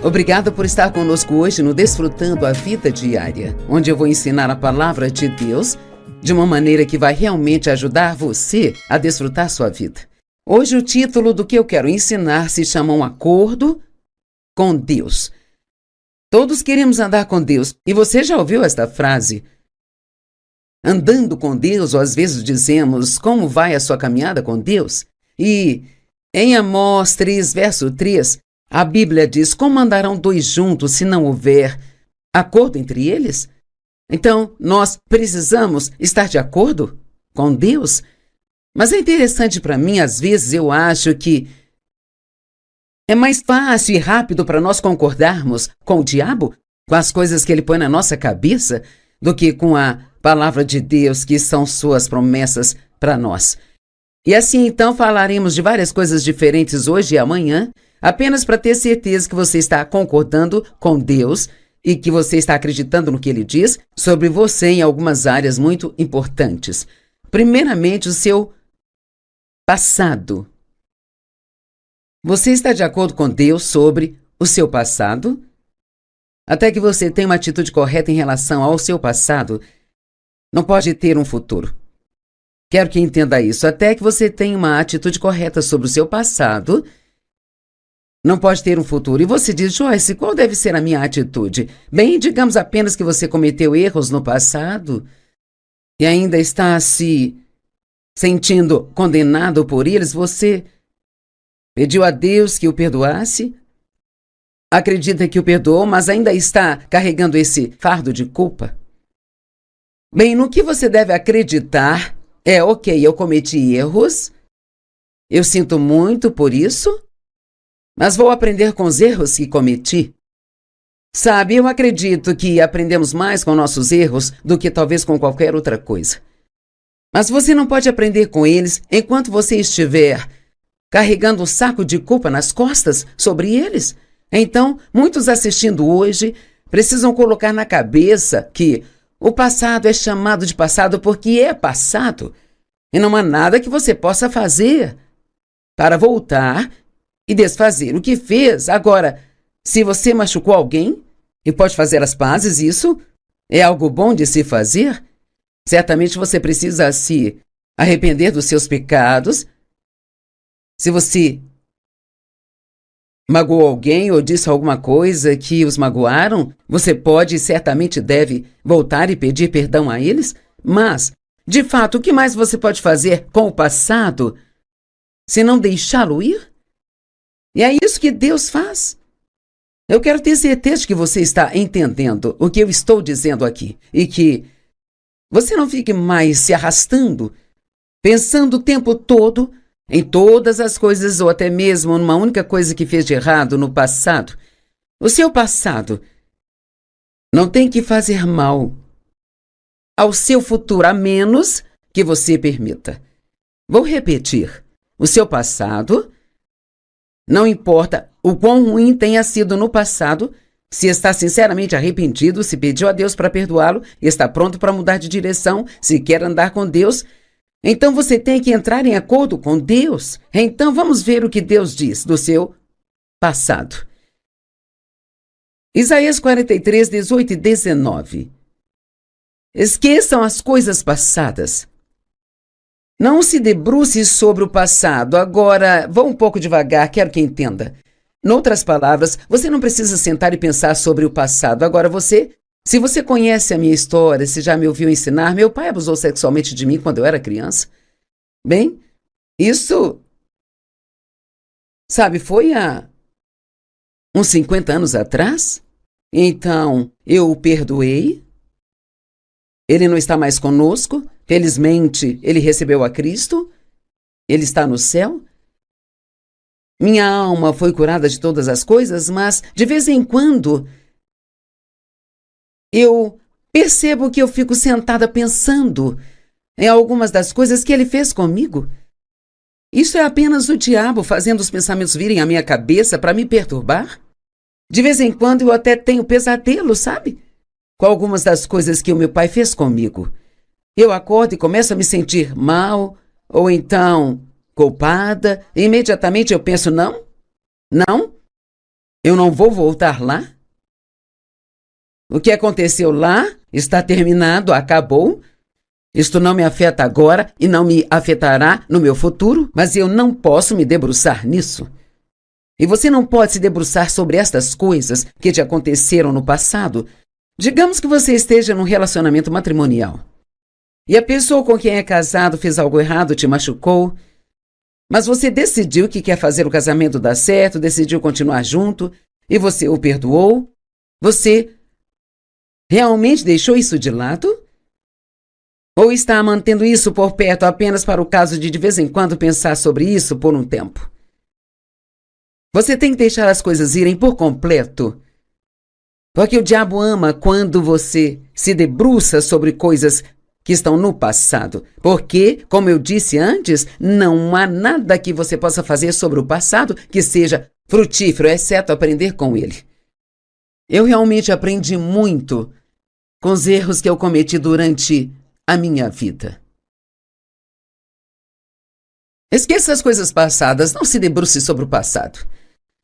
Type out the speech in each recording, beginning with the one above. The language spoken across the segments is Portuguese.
Obrigada por estar conosco hoje no Desfrutando a Vida Diária, onde eu vou ensinar a palavra de Deus de uma maneira que vai realmente ajudar você a desfrutar sua vida. Hoje o título do que eu quero ensinar se chama Um Acordo com Deus. Todos queremos andar com Deus, e você já ouviu esta frase? Andando com Deus, ou às vezes dizemos, como vai a sua caminhada com Deus? E em Amós 3, verso 3, a Bíblia diz, como andarão dois juntos se não houver acordo entre eles? Então, nós precisamos estar de acordo com Deus? Mas é interessante para mim, às vezes eu acho que é mais fácil e rápido para nós concordarmos com o diabo, com as coisas que ele põe na nossa cabeça, do que com a palavra de Deus, que são suas promessas para nós. E assim, então, falaremos de várias coisas diferentes hoje e amanhã, apenas para ter certeza que você está concordando com Deus e que você está acreditando no que Ele diz sobre você em algumas áreas muito importantes. Primeiramente, o seu passado. Você está de acordo com Deus sobre o seu passado? Até que você tenha uma atitude correta em relação ao seu passado, não pode ter um futuro. Quero que entenda isso. Até que você tenha uma atitude correta sobre o seu passado, não pode ter um futuro. E você diz, Joyce, qual deve ser a minha atitude? Bem, digamos apenas que você cometeu erros no passado e ainda está se sentindo condenado por eles. Você pediu a Deus que o perdoasse, acredita que o perdoou, mas ainda está carregando esse fardo de culpa. Bem, no que você deve acreditar é, ok, eu cometi erros, eu sinto muito por isso, mas vou aprender com os erros que cometi. Sabe, eu acredito que aprendemos mais com nossos erros do que talvez com qualquer outra coisa. Mas você não pode aprender com eles enquanto você estiver carregando um saco de culpa nas costas sobre eles. Então, muitos assistindo hoje precisam colocar na cabeça que o passado é chamado de passado porque é passado. E não há nada que você possa fazer para voltar e desfazer o que fez. Agora, se você machucou alguém e pode fazer as pazes, isso é algo bom de se fazer. Certamente você precisa se arrepender dos seus pecados. Se você magoou alguém ou disse alguma coisa que os magoaram, você pode e certamente deve voltar e pedir perdão a eles. Mas, de fato, o que mais você pode fazer com o passado se não deixá-lo ir? E é isso que Deus faz. Eu quero ter certeza de que você está entendendo o que eu estou dizendo aqui e que você não fique mais se arrastando, pensando o tempo todo em todas as coisas ou até mesmo numa única coisa que fez de errado no passado. O seu passado não tem que fazer mal ao seu futuro, a menos que você permita. Vou repetir. O seu passado, não importa o quão ruim tenha sido no passado, se está sinceramente arrependido, se pediu a Deus para perdoá-lo, está pronto para mudar de direção, se quer andar com Deus, então você tem que entrar em acordo com Deus. Então vamos ver o que Deus diz do seu passado. Isaías 43, 18 e 19. Esqueçam as coisas passadas. Não se debruce sobre o passado. Agora, vou um pouco devagar, quero que entenda. Noutras palavras, você não precisa sentar e pensar sobre o passado. Agora se você conhece a minha história, se já me ouviu ensinar, meu pai abusou sexualmente de mim quando eu era criança. Bem, isso, sabe, foi há uns 50 anos atrás. Então, eu o perdoei. Ele não está mais conosco. Felizmente, ele recebeu a Cristo. Ele está no céu. Minha alma foi curada de todas as coisas, mas de vez em quando eu percebo que eu fico sentada pensando em algumas das coisas que ele fez comigo. Isso é apenas o diabo fazendo os pensamentos virem à minha cabeça para me perturbar. De vez em quando eu até tenho pesadelo, sabe? Com algumas das coisas que o meu pai fez comigo. Eu acordo e começo a me sentir mal, ou então culpada, e imediatamente eu penso, não, Eu não vou voltar lá? O que aconteceu lá está terminado, acabou. Isto não me afeta agora e não me afetará no meu futuro, mas eu não posso me debruçar nisso. E você não pode se debruçar sobre estas coisas que te aconteceram no passado. Digamos que você esteja num relacionamento matrimonial. E a pessoa com quem é casado fez algo errado, te machucou. Mas você decidiu que quer fazer o casamento dar certo, decidiu continuar junto, e você o perdoou. Você realmente deixou isso de lado? Ou está mantendo isso por perto apenas para o caso de vez em quando pensar sobre isso por um tempo? Você tem que deixar as coisas irem por completo. Porque o diabo ama quando você se debruça sobre coisas que estão no passado. Porque, como eu disse antes, não há nada que você possa fazer sobre o passado que seja frutífero, exceto aprender com ele. Eu realmente aprendi muito com os erros que eu cometi durante a minha vida. Esqueça as coisas passadas, não se debruce sobre o passado.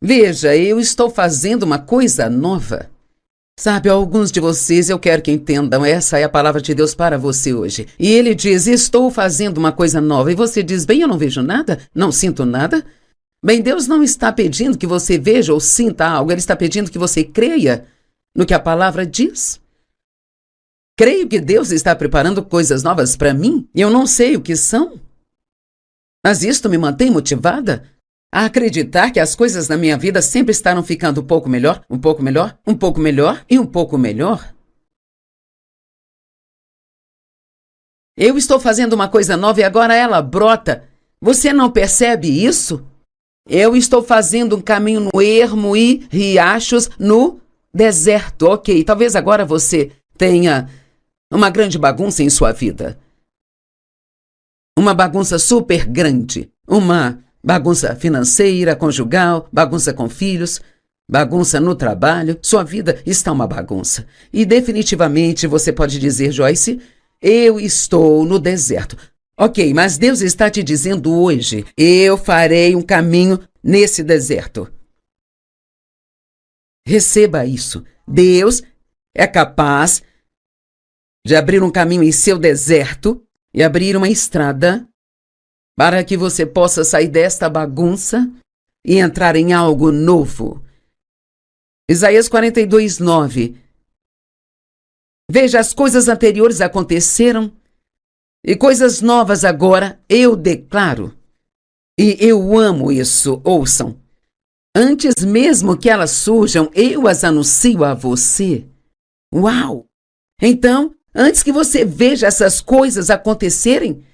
Veja, eu estou fazendo uma coisa nova. Sabe, alguns de vocês eu quero que entendam, essa é a palavra de Deus para você hoje. E ele diz, estou fazendo uma coisa nova. E você diz, bem, eu não vejo nada, não sinto nada. Bem, Deus não está pedindo que você veja ou sinta algo, Ele está pedindo que você creia no que a palavra diz. Creio que Deus está preparando coisas novas para mim e eu não sei o que são. Mas isto me mantém motivada a acreditar que as coisas na minha vida sempre estarão ficando um pouco melhor, um pouco melhor, um pouco melhor e um pouco melhor. Eu estou fazendo uma coisa nova e agora ela brota. Você não percebe isso? Eu estou fazendo um caminho no ermo e riachos no deserto. Ok, talvez agora você tenha uma grande bagunça em sua vida. Uma bagunça super grande. Uma bagunça financeira, conjugal, bagunça com filhos, bagunça no trabalho. Sua vida está uma bagunça. E definitivamente você pode dizer, Joyce, eu estou no deserto. Ok, mas Deus está te dizendo hoje, eu farei um caminho nesse deserto. Receba isso. Deus é capaz de abrir um caminho em seu deserto e abrir uma estrada para que você possa sair desta bagunça e entrar em algo novo. Isaías 42:9. Veja, as coisas anteriores aconteceram e coisas novas agora eu declaro. E eu amo isso, ouçam. Antes mesmo que elas surjam, eu as anuncio a você. Uau! Então, antes que você veja essas coisas acontecerem,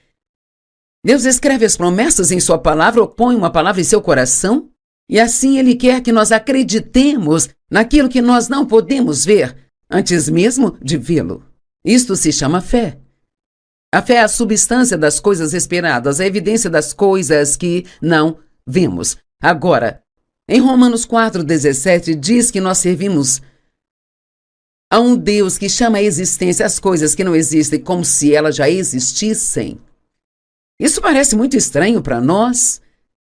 Deus escreve as promessas em sua palavra ou põe uma palavra em seu coração e assim Ele quer que nós acreditemos naquilo que nós não podemos ver antes mesmo de vê-lo. Isto se chama fé. A fé é a substância das coisas esperadas, a evidência das coisas que não vemos. Agora, em Romanos 4:17 diz que nós servimos a um Deus que chama à existência as coisas que não existem como se elas já existissem. Isso parece muito estranho para nós.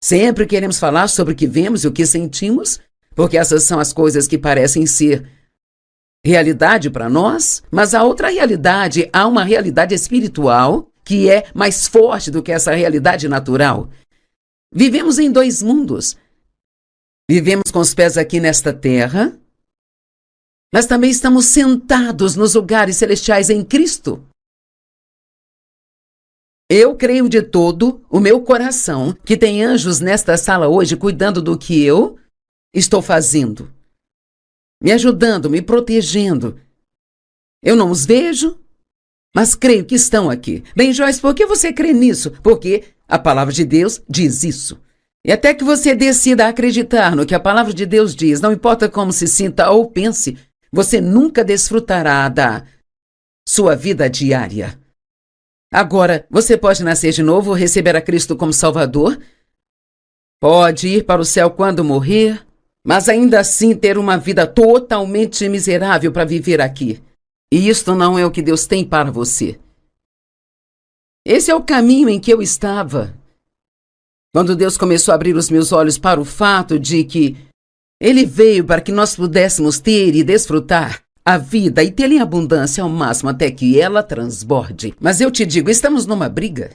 Sempre queremos falar sobre o que vemos e o que sentimos, porque essas são as coisas que parecem ser realidade para nós, mas a outra realidade, há uma realidade espiritual que é mais forte do que essa realidade natural. Vivemos em dois mundos. Vivemos com os pés aqui nesta terra, mas também estamos sentados nos lugares celestiais em Cristo. Eu creio de todo o meu coração que tem anjos nesta sala hoje cuidando do que eu estou fazendo, me ajudando, me protegendo. Eu não os vejo, mas creio que estão aqui. Bem, Joyce, por que você crê nisso? Porque a palavra de Deus diz isso. E até que você decida acreditar no que a palavra de Deus diz, não importa como se sinta ou pense, você nunca desfrutará da sua vida diária. Agora, você pode nascer de novo, receber a Cristo como Salvador, pode ir para o céu quando morrer, mas ainda assim ter uma vida totalmente miserável para viver aqui. E isto não é o que Deus tem para você. Esse é o caminho em que eu estava. Quando Deus começou a abrir os meus olhos para o fato de que Ele veio para que nós pudéssemos ter e desfrutar a vida e tê-la em abundância ao máximo até que ela transborde. Mas eu te digo, estamos numa briga.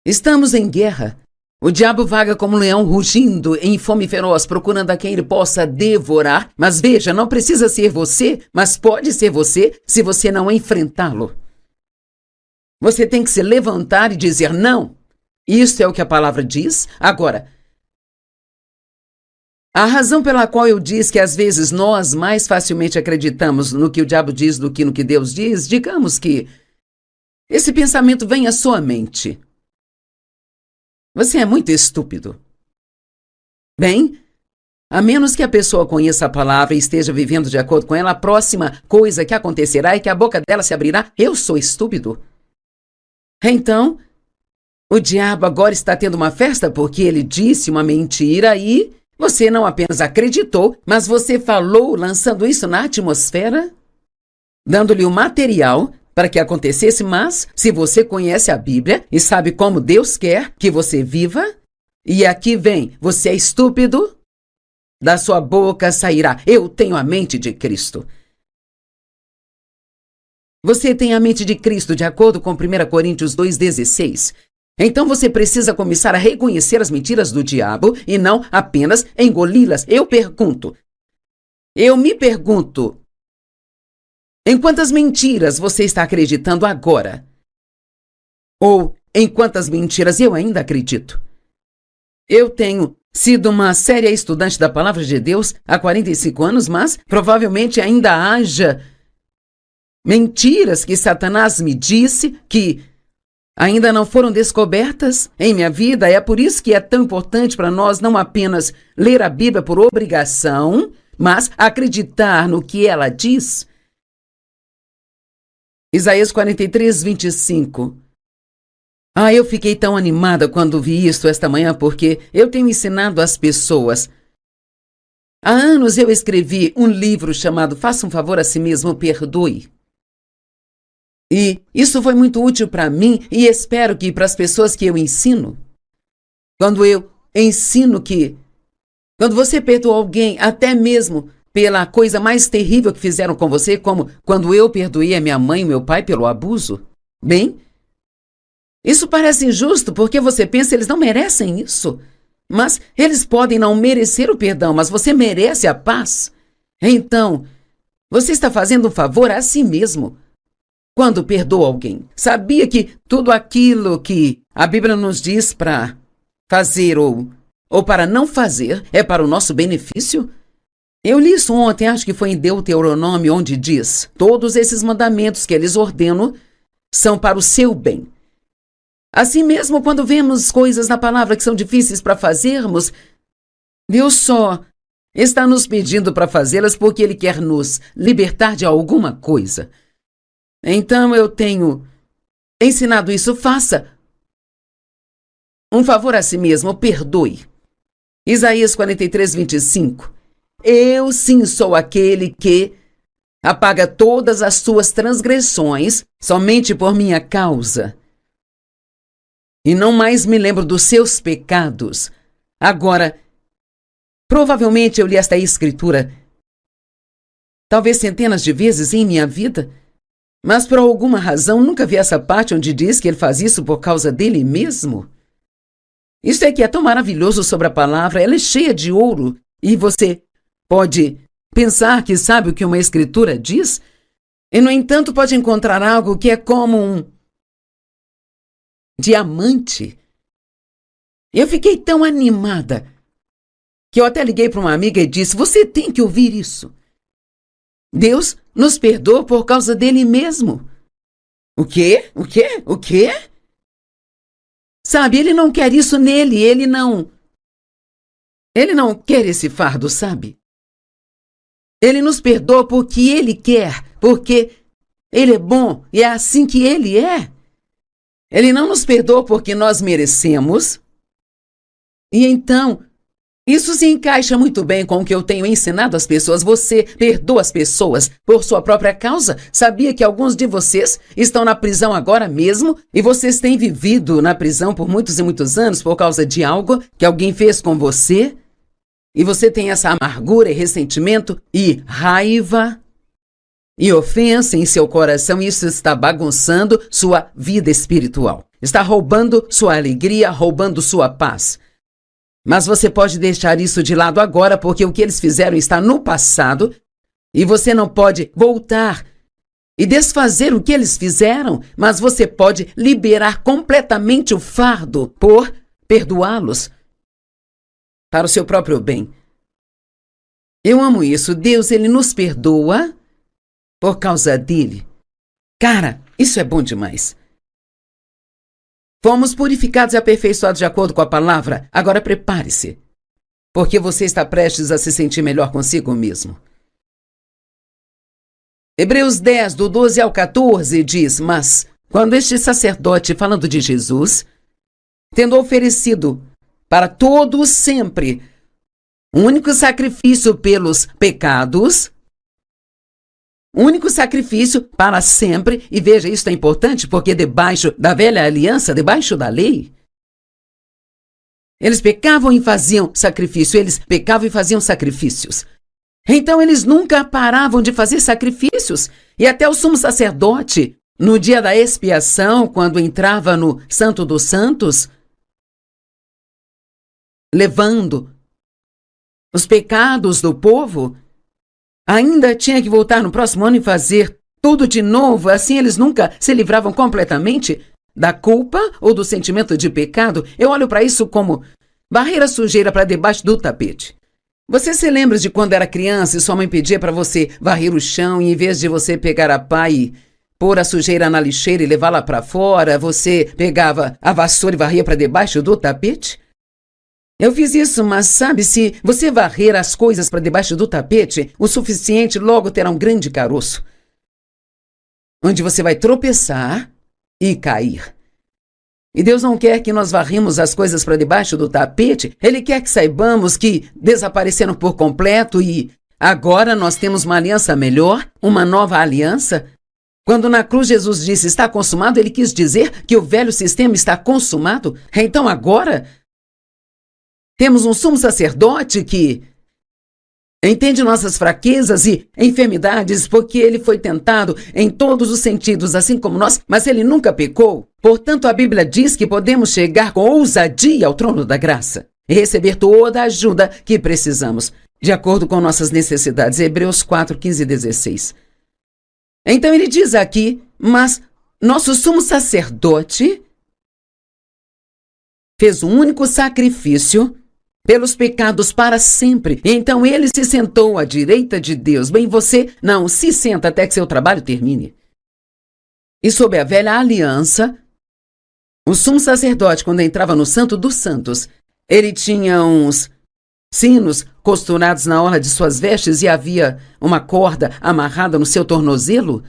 Estamos em guerra. O diabo vaga como um leão rugindo em fome feroz, procurando a quem ele possa devorar. Mas veja, não precisa ser você, mas pode ser você se você não enfrentá-lo. Você tem que se levantar e dizer não. Isso é o que a palavra diz. Agora, a razão pela qual eu disse que às vezes nós mais facilmente acreditamos no que o diabo diz do que no que Deus diz, digamos que esse pensamento vem à sua mente. Você é muito estúpido. Bem, a menos que a pessoa conheça a palavra e esteja vivendo de acordo com ela, a próxima coisa que acontecerá é que a boca dela se abrirá. Eu sou estúpido. Então, o diabo agora está tendo uma festa porque ele disse uma mentira e você não apenas acreditou, mas você falou lançando isso na atmosfera, dando-lhe o material para que acontecesse. Mas, se você conhece a Bíblia e sabe como Deus quer que você viva, e aqui vem, você é estúpido, da sua boca sairá, eu tenho a mente de Cristo. Você tem a mente de Cristo, de acordo com 1 Coríntios 2,16. Então você precisa começar a reconhecer as mentiras do diabo e não apenas engoli-las. Eu me pergunto, em quantas mentiras você está acreditando agora? Ou em quantas mentiras eu ainda acredito? Eu tenho sido uma séria estudante da Palavra de Deus há 45 anos, mas provavelmente ainda haja mentiras que Satanás me disse que ainda não foram descobertas em minha vida. É por isso que é tão importante para nós não apenas ler a Bíblia por obrigação, mas acreditar no que ela diz. Isaías 43:25. Eu fiquei tão animada quando vi isso esta manhã, porque eu tenho ensinado às pessoas. Há anos eu escrevi um livro chamado Faça um Favor a Si Mesmo, Perdoe. E isso foi muito útil para mim e espero que para as pessoas que eu ensino. Quando eu ensino que quando você perdoa alguém, até mesmo pela coisa mais terrível que fizeram com você, como quando eu perdoei a minha mãe e meu pai pelo abuso, bem, isso parece injusto porque você pensa eles não merecem isso. Mas eles podem não merecer o perdão, mas você merece a paz. Então, você está fazendo um favor a si mesmo quando perdoa alguém. Sabia que tudo aquilo que a Bíblia nos diz para fazer ou para não fazer é para o nosso benefício? Eu li isso ontem, acho que foi em Deuteronômio, onde diz: todos esses mandamentos que eles ordenam são para o seu bem. Assim mesmo, quando vemos coisas na palavra que são difíceis para fazermos, Deus só está nos pedindo para fazê-las porque Ele quer nos libertar de alguma coisa. Então eu tenho ensinado isso. Faça um favor a si mesmo, perdoe. Isaías 43:25. Eu sim sou aquele que apaga todas as suas transgressões somente por minha causa. E não mais me lembro dos seus pecados. Agora, provavelmente eu li esta escritura talvez centenas de vezes em minha vida, mas por alguma razão nunca vi essa parte onde diz que ele faz isso por causa dele mesmo. Isso é que é tão maravilhoso sobre a palavra, ela é cheia de ouro e você pode pensar que sabe o que uma escritura diz e, no entanto, pode encontrar algo que é como um diamante. Eu fiquei tão animada que eu até liguei para uma amiga e disse: você tem que ouvir isso. Deus nos perdoa por causa dele mesmo. O quê? O quê? O quê? Sabe, ele não quer isso nele, ele não quer esse fardo, sabe? Ele nos perdoa porque ele quer, porque ele é bom e é assim que ele é. Ele não nos perdoa porque nós merecemos. E então, isso se encaixa muito bem com o que eu tenho ensinado às pessoas. Você perdoa as pessoas por sua própria causa. Sabia que alguns de vocês estão na prisão agora mesmo e vocês têm vivido na prisão por muitos e muitos anos por causa de algo que alguém fez com você? e você tem essa amargura e ressentimento e raiva e ofensa em seu coração, isso está bagunçando sua vida espiritual. Está roubando sua alegria, roubando sua paz. Mas você pode deixar isso de lado agora, porque o que eles fizeram está no passado e você não pode voltar e desfazer o que eles fizeram, mas você pode liberar completamente o fardo por perdoá-los para o seu próprio bem. Eu amo isso. Deus, ele nos perdoa por causa dele. Cara, isso é bom demais. Fomos purificados e aperfeiçoados de acordo com a palavra. Agora prepare-se, porque você está prestes a se sentir melhor consigo mesmo. Hebreus 10, do 12 ao 14, diz: Mas, quando este sacerdote, falando de Jesus, tendo oferecido para todos sempre um único sacrifício pelos pecados, único sacrifício para sempre, e veja, isso é importante, porque debaixo da velha aliança, debaixo da lei, eles pecavam e faziam sacrifício, eles pecavam e faziam sacrifícios. Então eles nunca paravam de fazer sacrifícios, e até o sumo sacerdote, no dia da expiação, quando entrava no Santo dos Santos, levando os pecados do povo, ainda tinha que voltar no próximo ano e fazer tudo de novo. Assim eles nunca se livravam completamente da culpa ou do sentimento de pecado. Eu olho para isso como varrer a sujeira para debaixo do tapete. Você se lembra de quando era criança e sua mãe pedia para você varrer o chão, e em vez de você pegar a pá e pôr a sujeira na lixeira e levá-la para fora, você pegava a vassoura e varria para debaixo do tapete? Eu fiz isso, mas sabe, se você varrer as coisas para debaixo do tapete o suficiente, logo terá um grande caroço, onde você vai tropeçar e cair. E Deus não quer que nós varremos as coisas para debaixo do tapete. Ele quer que saibamos que desapareceram por completo e agora nós temos uma aliança melhor, uma nova aliança. Quando na cruz Jesus disse está consumado, ele quis dizer que o velho sistema está consumado. Então agora temos um sumo sacerdote que entende nossas fraquezas e enfermidades, porque ele foi tentado em todos os sentidos, assim como nós, mas ele nunca pecou. Portanto, a Bíblia diz que podemos chegar com ousadia ao trono da graça e receber toda a ajuda que precisamos, de acordo com nossas necessidades. Hebreus 4, 15 e 16. Então ele diz aqui, mas nosso sumo sacerdote fez um único sacrifício pelos pecados para sempre. Então ele se sentou à direita de Deus. Bem, você não se senta até que seu trabalho termine. E sob a velha aliança, o sumo sacerdote, quando entrava no Santo dos Santos, ele tinha uns sinos costurados na orla de suas vestes e havia uma corda amarrada no seu tornozelo.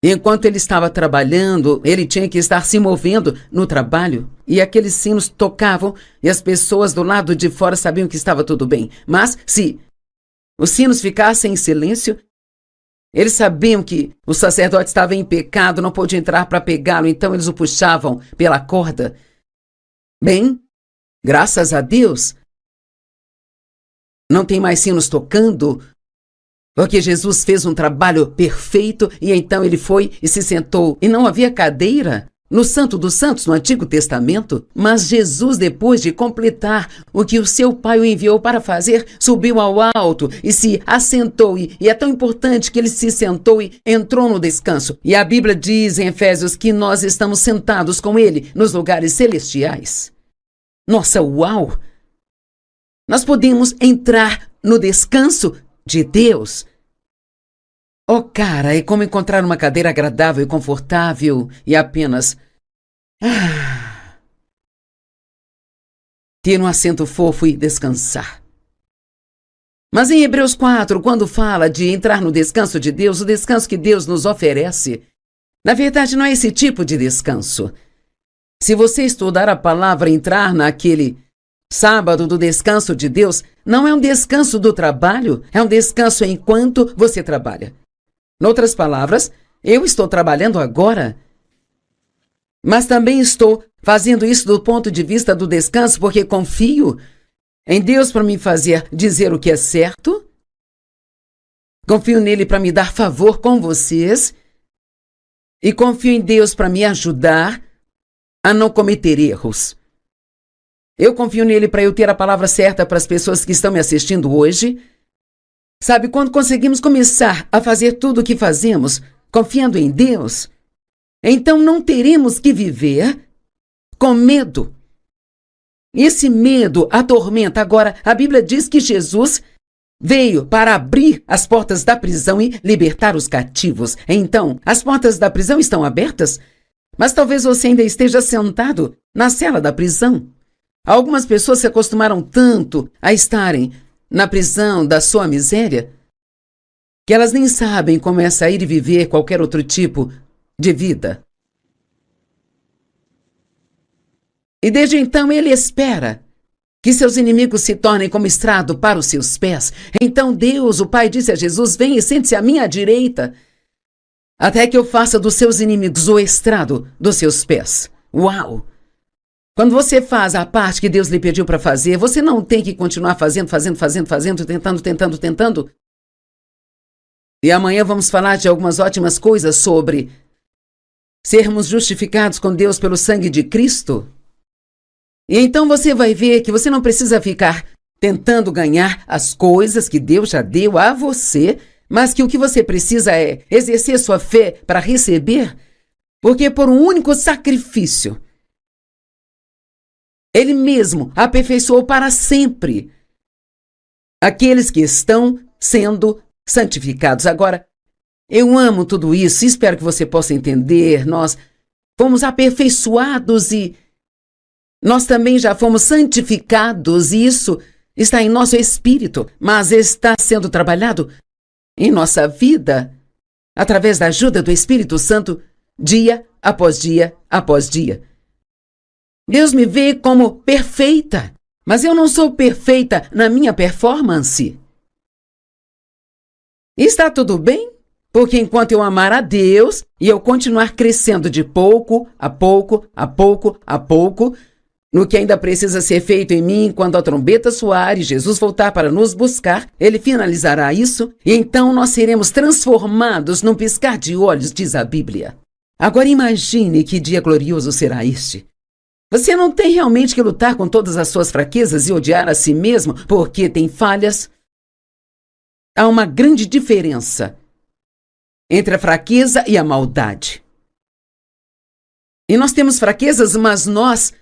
Enquanto ele estava trabalhando, ele tinha que estar se movendo no trabalho. E aqueles sinos tocavam e as pessoas do lado de fora sabiam que estava tudo bem. Mas se os sinos ficassem em silêncio, eles sabiam que o sacerdote estava em pecado, não pôde entrar para pegá-lo, então eles o puxavam pela corda. Bem, graças a Deus, não tem mais sinos tocando, porque Jesus fez um trabalho perfeito e então ele foi e se sentou. E não havia cadeira no Santo dos Santos, no Antigo Testamento, mas Jesus, depois de completar o que o seu Pai o enviou para fazer, subiu ao alto e se assentou. E é tão importante que ele se sentou e entrou no descanso. E a Bíblia diz em Efésios que nós estamos sentados com ele nos lugares celestiais. Nossa, uau! Nós podemos entrar no descanso de Deus. Oh, cara, é como encontrar uma cadeira agradável e confortável e apenas ter um assento fofo e descansar. Mas em Hebreus 4, quando fala de entrar no descanso de Deus, o descanso que Deus nos oferece, na verdade não é esse tipo de descanso. Se você estudar a palavra entrar naquele sábado do descanso de Deus, não é um descanso do trabalho, é um descanso enquanto você trabalha. Em outras palavras, eu estou trabalhando agora, mas também estou fazendo isso do ponto de vista do descanso, porque confio em Deus para me fazer dizer o que é certo. Confio nele para me dar favor com vocês. E confio em Deus para me ajudar a não cometer erros. Eu confio nele para eu ter a palavra certa para as pessoas que estão me assistindo hoje. Sabe, quando conseguimos começar a fazer tudo o que fazemos, confiando em Deus, então não teremos que viver com medo. Esse medo atormenta. Agora, a Bíblia diz que Jesus veio para abrir as portas da prisão e libertar os cativos. Então, as portas da prisão estão abertas, mas talvez você ainda esteja sentado na cela da prisão. Algumas pessoas se acostumaram tanto a estarem na prisão da sua miséria que elas nem sabem como é sair e viver qualquer outro tipo de vida. E desde então ele espera que seus inimigos se tornem como estrado para os seus pés. Então Deus, o Pai, disse a Jesus: vem e sente-se à minha direita, até que eu faça dos seus inimigos o estrado dos seus pés. Uau! Quando você faz a parte que Deus lhe pediu para fazer, você não tem que continuar fazendo, tentando. E amanhã vamos falar de algumas ótimas coisas sobre sermos justificados com Deus pelo sangue de Cristo. E então você vai ver que você não precisa ficar tentando ganhar as coisas que Deus já deu a você, mas que o que você precisa é exercer sua fé para receber, porque por um único sacrifício, Ele mesmo aperfeiçoou para sempre aqueles que estão sendo santificados. Agora, eu amo tudo isso, espero que você possa entender. Nós fomos aperfeiçoados e nós também já fomos santificados, e isso está em nosso espírito, mas está sendo trabalhado em nossa vida através da ajuda do Espírito Santo, dia após dia após dia. Deus me vê como perfeita, mas eu não sou perfeita na minha performance. E está tudo bem, porque enquanto eu amar a Deus e eu continuar crescendo de pouco a pouco, no que ainda precisa ser feito em mim, quando a trombeta soar e Jesus voltar para nos buscar, Ele finalizará isso, e então nós seremos transformados num piscar de olhos, diz a Bíblia. Agora imagine que dia glorioso será este. Você não tem realmente que lutar com todas as suas fraquezas e odiar a si mesmo porque tem falhas. Há uma grande diferença entre a fraqueza e a maldade. E nós temos fraquezas, mas nós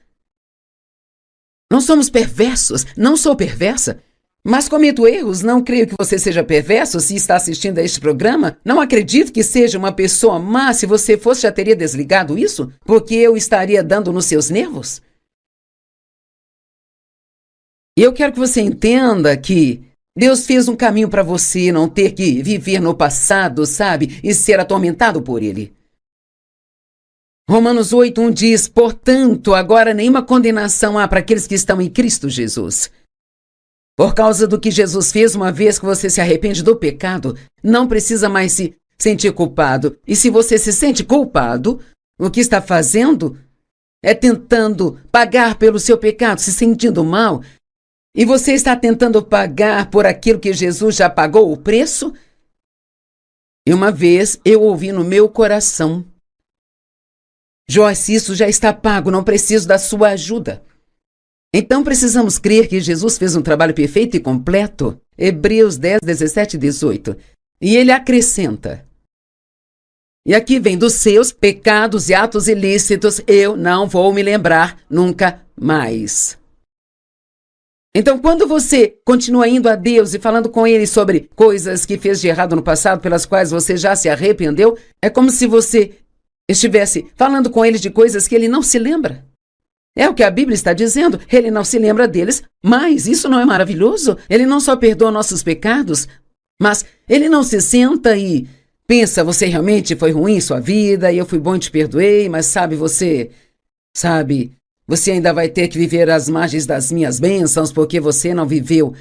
não somos perversos. Não sou perversa, mas cometo erros. Não creio que você seja perverso se está assistindo a este programa. Não acredito que seja uma pessoa má. Se você fosse, já teria desligado isso, porque eu estaria dando nos seus nervos. E eu quero que você entenda que Deus fez um caminho para você não ter que viver no passado, sabe? E ser atormentado por ele. Romanos 8:1 diz: portanto, agora nenhuma condenação há para aqueles que estão em Cristo Jesus. Por causa do que Jesus fez, uma vez que você se arrepende do pecado, não precisa mais se sentir culpado. E se você se sente culpado, o que está fazendo é tentando pagar pelo seu pecado, se sentindo mal. E você está tentando pagar por aquilo que Jesus já pagou o preço? E uma vez eu ouvi no meu coração: Joyce, isso já está pago, não preciso da sua ajuda. Então precisamos crer que Jesus fez um trabalho perfeito e completo. Hebreus 10, 17 e 18. E ele acrescenta: e aqui vem dos seus pecados e atos ilícitos, eu não vou me lembrar nunca mais. Então, quando você continua indo a Deus e falando com Ele sobre coisas que fez de errado no passado, pelas quais você já se arrependeu, é como se você estivesse falando com Ele de coisas que Ele não se lembra. É o que a Bíblia está dizendo, Ele não se lembra deles, mas isso não é maravilhoso? Ele não só perdoa nossos pecados, mas Ele não se senta e pensa: você realmente foi ruim em sua vida e eu fui bom e te perdoei, mas você ainda vai ter que viver às margens das minhas bênçãos porque você não viveu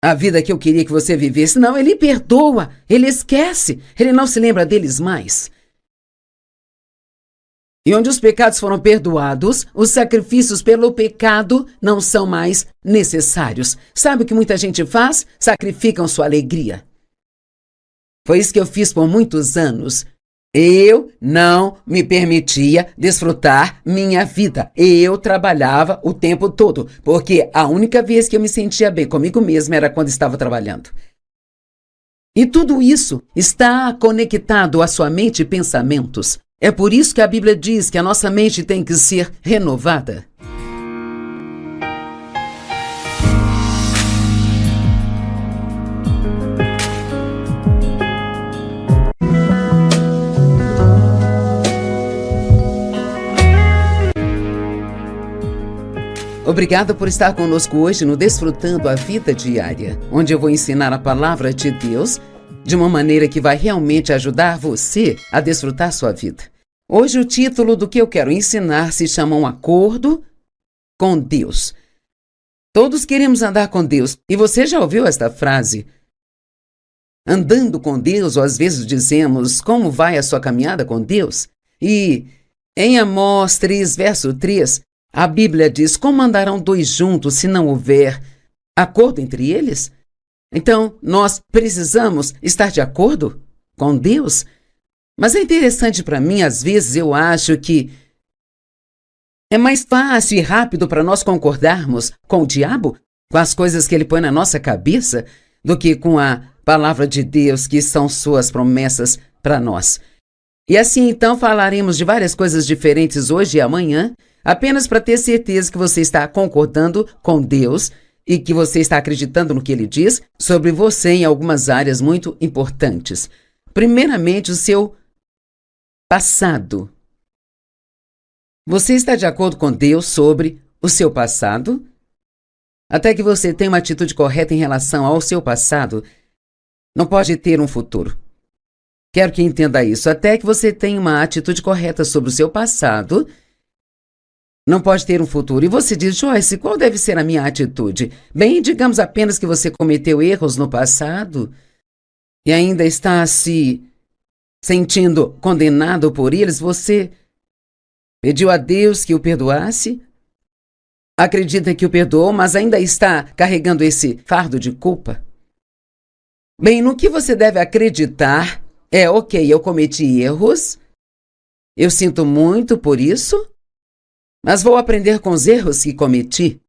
a vida que eu queria que você vivesse. Não, Ele perdoa, Ele esquece, Ele não se lembra deles mais. E onde os pecados foram perdoados, os sacrifícios pelo pecado não são mais necessários. Sabe o que muita gente faz? Sacrificam sua alegria. Foi isso que eu fiz por muitos anos. Eu não me permitia desfrutar minha vida. Eu trabalhava o tempo todo, porque a única vez que eu me sentia bem comigo mesma era quando estava trabalhando. E tudo isso está conectado à sua mente e pensamentos. É por isso que a Bíblia diz que a nossa mente tem que ser renovada. Obrigada por estar conosco hoje no Desfrutando a Vida Diária, onde eu vou ensinar a palavra de Deus de uma maneira que vai realmente ajudar você a desfrutar sua vida. Hoje o título do que eu quero ensinar se chama Um Acordo com Deus. Todos queremos andar com Deus. E você já ouviu esta frase? Andando com Deus, ou às vezes dizemos, como vai a sua caminhada com Deus? E em Amós 3, verso 3, a Bíblia diz, como andarão dois juntos se não houver acordo entre eles? Então, nós precisamos estar de acordo com Deus? Mas é interessante para mim, às vezes eu acho que é mais fácil e rápido para nós concordarmos com o diabo, com as coisas que ele põe na nossa cabeça, do que com a palavra de Deus, que são suas promessas para nós. E assim, então, falaremos de várias coisas diferentes hoje e amanhã, apenas para ter certeza que você está concordando com Deus e que você está acreditando no que Ele diz sobre você em algumas áreas muito importantes. Primeiramente, o seu passado. Você está de acordo com Deus sobre o seu passado? Até que você tenha uma atitude correta em relação ao seu passado, não pode ter um futuro. Quero que entenda isso. Até que você tenha uma atitude correta sobre o seu passado, não pode ter um futuro. E você diz, Joyce, qual deve ser a minha atitude? Bem, digamos apenas que você cometeu erros no passado e ainda está se sentindo condenado por eles. Você pediu a Deus que o perdoasse, acredita que o perdoou, mas ainda está carregando esse fardo de culpa. Bem, no que você deve acreditar é, ok, eu cometi erros, eu sinto muito por isso, mas vou aprender com os erros que cometi.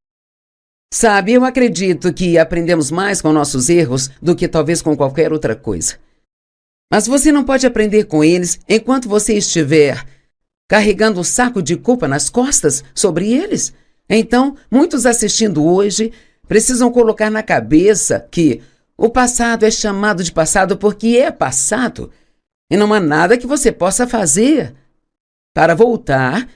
Sabe, eu acredito que aprendemos mais com nossos erros do que talvez com qualquer outra coisa. Mas você não pode aprender com eles enquanto você estiver carregando o saco de culpa nas costas sobre eles. Então, muitos assistindo hoje precisam colocar na cabeça que o passado é chamado de passado porque é passado e não há nada que você possa fazer para voltar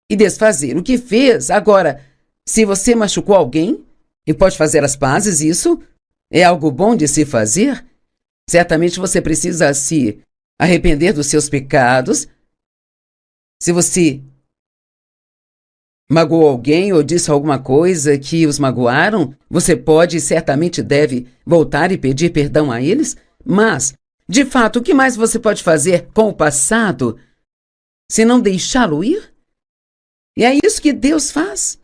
e desfazer o que fez. Agora, se você machucou alguém e pode fazer as pazes, isso é algo bom de se fazer. Certamente você precisa se arrepender dos seus pecados. Se você magoou alguém ou disse alguma coisa que os magoaram, você pode e certamente deve voltar e pedir perdão a eles. Mas, de fato, o que mais você pode fazer com o passado se não deixá-lo ir? E é isso que Deus faz.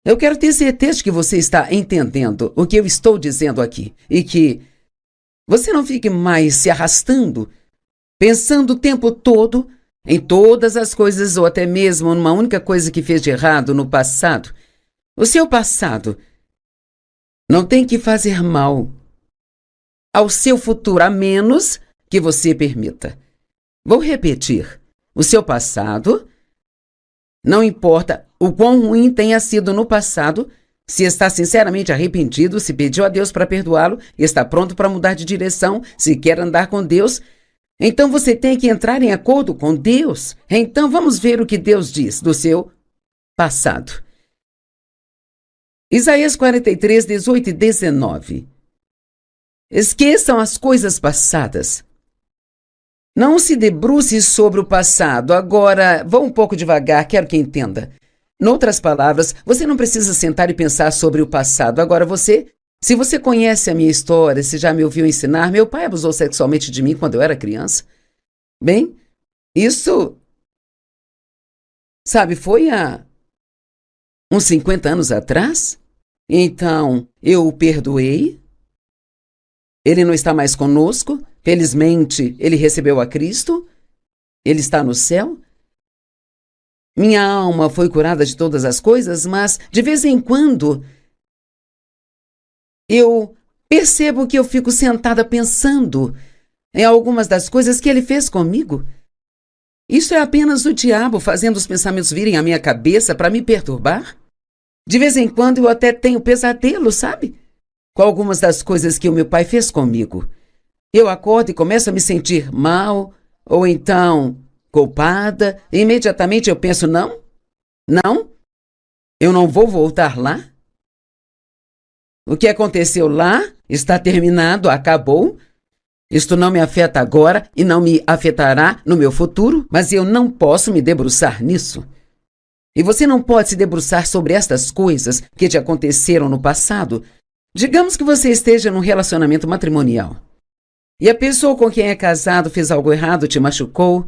Eu quero ter certeza de que você está entendendo o que eu estou dizendo aqui e que você não fique mais se arrastando, pensando o tempo todo em todas as coisas ou até mesmo numa única coisa que fez de errado no passado. O seu passado não tem que fazer mal ao seu futuro, a menos que você permita. Vou repetir. O seu passado, não importa o quão ruim tenha sido no passado, se está sinceramente arrependido, se pediu a Deus para perdoá-lo e está pronto para mudar de direção, se quer andar com Deus, então você tem que entrar em acordo com Deus. Então vamos ver o que Deus diz do seu passado. Isaías 43, 18 e 19. Esqueçam as coisas passadas. Não se debruce sobre o passado. Agora, vou um pouco devagar, quero que entenda. Noutras palavras, você não precisa sentar e pensar sobre o passado. Agora se você conhece a minha história, se já me ouviu ensinar, meu pai abusou sexualmente de mim quando eu era criança. Bem, isso Sabe, foi há uns 50 anos atrás. Então, eu o perdoei. Ele não está mais conosco. Felizmente, ele recebeu a Cristo. Ele está no céu. Minha alma foi curada de todas as coisas, mas de vez em quando eu percebo que eu fico sentada pensando em algumas das coisas que ele fez comigo. Isso é apenas o diabo fazendo os pensamentos virem à minha cabeça para me perturbar? De vez em quando eu até tenho pesadelo, sabe? Com algumas das coisas que o meu pai fez comigo. Eu acordo e começo a me sentir mal, ou então culpada, e imediatamente eu penso, não, eu não vou voltar lá. O que aconteceu lá está terminado, acabou. Isto não me afeta agora e não me afetará no meu futuro, mas eu não posso me debruçar nisso. E você não pode se debruçar sobre estas coisas que te aconteceram no passado. Digamos que você esteja num relacionamento matrimonial e a pessoa com quem é casado fez algo errado, te machucou,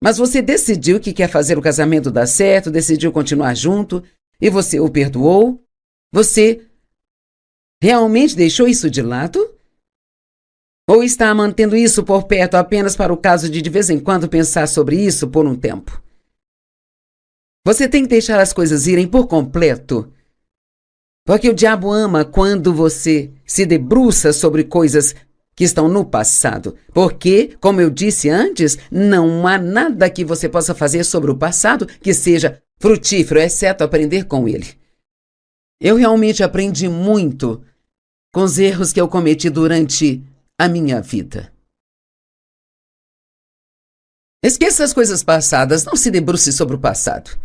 mas você decidiu que quer fazer o casamento dar certo, decidiu continuar junto e você o perdoou. Você realmente deixou isso de lado? Ou está mantendo isso por perto apenas para o caso de vez em quando pensar sobre isso por um tempo? Você tem que deixar as coisas irem por completo. Porque o diabo ama quando você se debruça sobre coisas que estão no passado. Porque, como eu disse antes, não há nada que você possa fazer sobre o passado que seja frutífero, exceto aprender com ele. Eu realmente aprendi muito com os erros que eu cometi durante a minha vida. Esqueça as coisas passadas, não se debruce sobre o passado.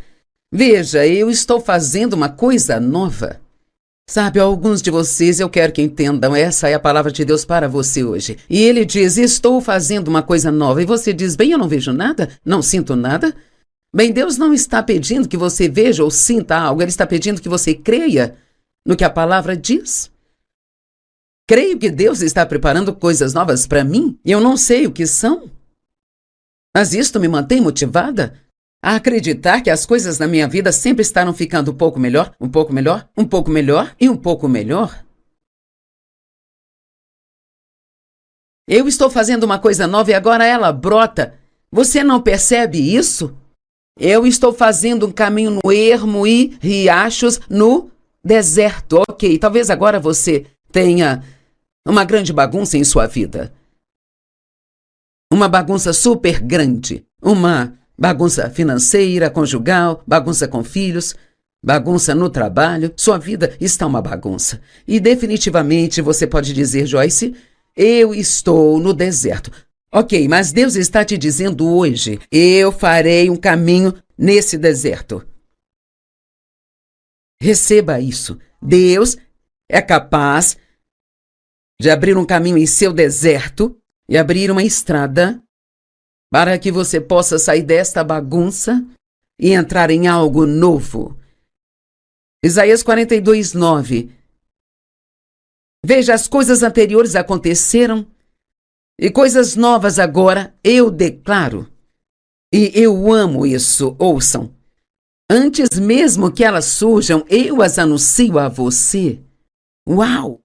Veja, eu estou fazendo uma coisa nova. Sabe, alguns de vocês eu quero que entendam, essa é a palavra de Deus para você hoje. E ele diz, estou fazendo uma coisa nova. E você diz, bem, eu não vejo nada, não sinto nada. Bem, Deus não está pedindo que você veja ou sinta algo, Ele está pedindo que você creia no que a palavra diz. Creio que Deus está preparando coisas novas para mim e eu não sei o que são. Mas isto me mantém motivada a acreditar que as coisas na minha vida sempre estarão ficando um pouco melhor, um pouco melhor, um pouco melhor e um pouco melhor. Eu estou fazendo uma coisa nova e agora ela brota. Você não percebe isso? Eu estou fazendo um caminho no ermo e riachos no deserto. Ok, talvez agora você tenha uma grande bagunça em sua vida. Uma bagunça super grande. Uma bagunça financeira, conjugal, bagunça com filhos, bagunça no trabalho. Sua vida está uma bagunça. E definitivamente você pode dizer, Joyce, eu estou no deserto. Ok, mas Deus está te dizendo hoje, eu farei um caminho nesse deserto. Receba isso. Deus é capaz de abrir um caminho em seu deserto e abrir uma estrada para que você possa sair desta bagunça e entrar em algo novo. Isaías 42:9. Veja, as coisas anteriores aconteceram e coisas novas agora eu declaro. E eu amo isso, ouçam. Antes mesmo que elas surjam, eu as anuncio a você. Uau!